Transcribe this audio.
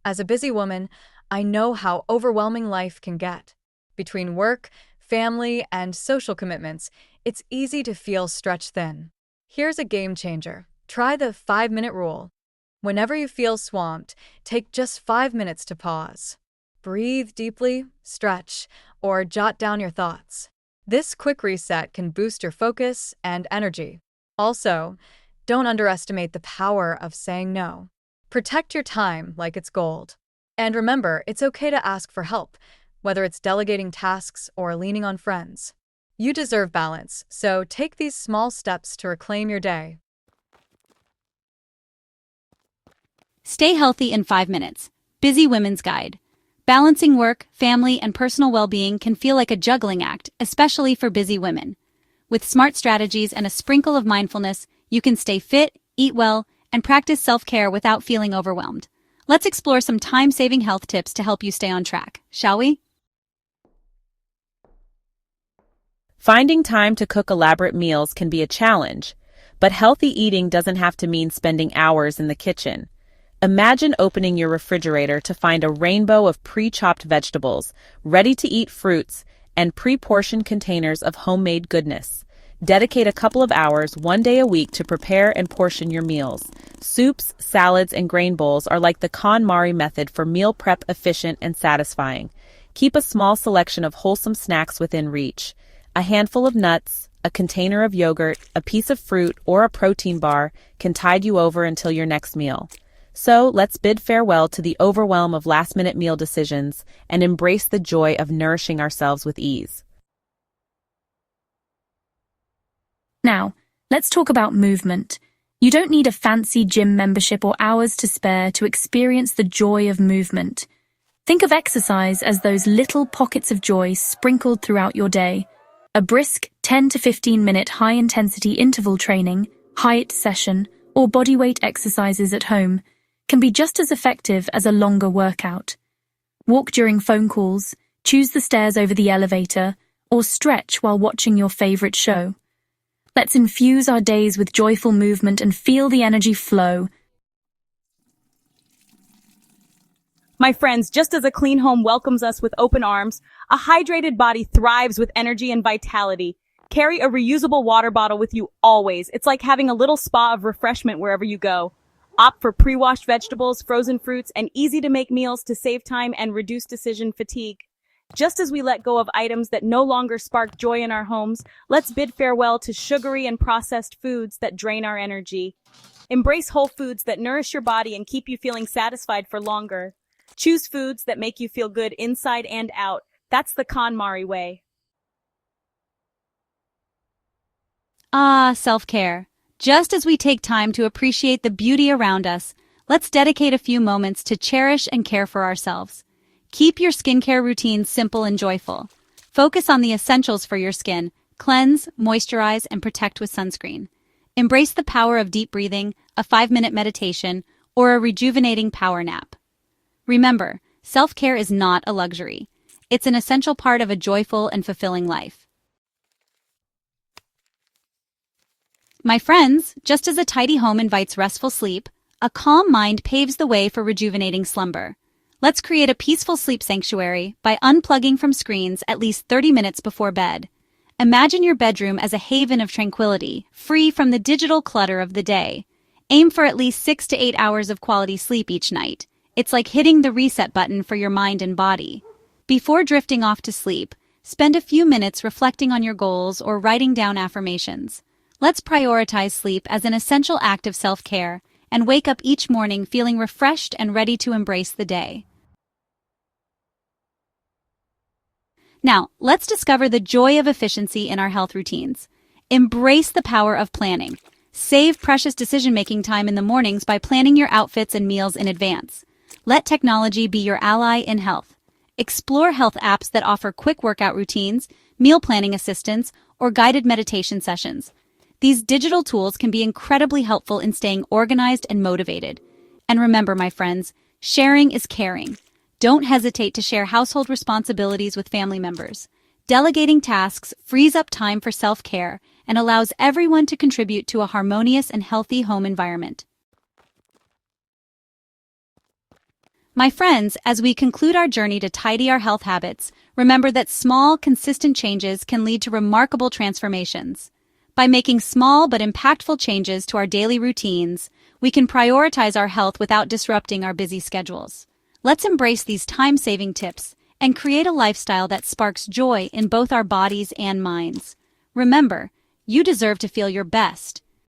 As a busy woman, I know how overwhelming life can get. Between work, family, and social commitments, it's easy to feel stretched thin. Here's a game changer. Try the 5-minute rule. Whenever you feel swamped, take just 5 minutes to pause. Breathe deeply, stretch, or jot down your thoughts. This quick reset can boost your focus and energy. Also, don't underestimate the power of saying no. Protect your time like it's gold. And remember, it's okay to ask for help, whether it's delegating tasks or leaning on friends. You deserve balance, so take these small steps to reclaim your day. Stay healthy in 5 minutes. Busy Women's Guide. Balancing work, family, and personal well-being can feel like a juggling act, especially for busy women. With smart strategies and a sprinkle of mindfulness, you can stay fit, eat well, and practice self-care without feeling overwhelmed. Let's explore some time-saving health tips to help you stay on track, shall we? Finding time to cook elaborate meals can be a challenge, but healthy eating doesn't have to mean spending hours in the kitchen. Imagine opening your refrigerator to find a rainbow of pre-chopped vegetables, ready-to-eat fruits, and pre-portioned containers of homemade goodness. Dedicate a couple of hours one day a week to prepare and portion your meals. Soups, salads, and grain bowls are like the KonMari method for meal prep, efficient and satisfying. Keep a small selection of wholesome snacks within reach. A handful of nuts, a container of yogurt, a piece of fruit, or a protein bar can tide you over until your next meal. So let's bid farewell to the overwhelm of last-minute meal decisions and embrace the joy of nourishing ourselves with ease. Now, let's talk about movement. You don't need a fancy gym membership or hours to spare to experience the joy of movement. Think of exercise as those little pockets of joy sprinkled throughout your day. A brisk 10 to 15-minute high-intensity interval training, HIIT session, or bodyweight exercises at home can be just as effective as a longer workout. Walk during phone calls, choose the stairs over the elevator, or stretch while watching your favorite show. Let's infuse our days with joyful movement and feel the energy flow. My friends, just as a clean home welcomes us with open arms, a hydrated body thrives with energy and vitality. Carry a reusable water bottle with you always. It's like having a little spa of refreshment wherever you go. Opt for pre-washed vegetables, frozen fruits, and easy-to-make meals to save time and reduce decision fatigue. Just as we let go of items that no longer spark joy in our homes, let's bid farewell to sugary and processed foods that drain our energy. Embrace whole foods that nourish your body and keep you feeling satisfied for longer. Choose foods that make you feel good inside and out. That's the KonMari way. Self-care. Just as we take time to appreciate the beauty around us, let's dedicate a few moments to cherish and care for ourselves. Keep your skincare routine simple and joyful. Focus on the essentials for your skin. Cleanse, moisturize, and protect with sunscreen. Embrace the power of deep breathing, a 5-minute meditation, or a rejuvenating power nap. Remember, self-care is not a luxury. It's an essential part of a joyful and fulfilling life. My friends, just as a tidy home invites restful sleep, a calm mind paves the way for rejuvenating slumber. Let's create a peaceful sleep sanctuary by unplugging from screens at least 30 minutes before bed. Imagine your bedroom as a haven of tranquility, free from the digital clutter of the day. Aim for at least 6 to 8 hours of quality sleep each night. It's like hitting the reset button for your mind and body. Before drifting off to sleep, spend a few minutes reflecting on your goals or writing down affirmations. Let's prioritize sleep as an essential act of self-care and wake up each morning feeling refreshed and ready to embrace the day. Now, let's discover the joy of efficiency in our health routines. Embrace the power of planning. Save precious decision-making time in the mornings by planning your outfits and meals in advance. Let technology be your ally in health. Explore health apps that offer quick workout routines, meal planning assistance, or guided meditation sessions. These digital tools can be incredibly helpful in staying organized and motivated. And remember, my friends, sharing is caring. Don't hesitate to share household responsibilities with family members. Delegating tasks frees up time for self-care and allows everyone to contribute to a harmonious and healthy home environment. My friends, as we conclude our journey to tidy our health habits, remember that small, consistent changes can lead to remarkable transformations. By making small but impactful changes to our daily routines, we can prioritize our health without disrupting our busy schedules. Let's embrace these time-saving tips and create a lifestyle that sparks joy in both our bodies and minds. Remember, you deserve to feel your best,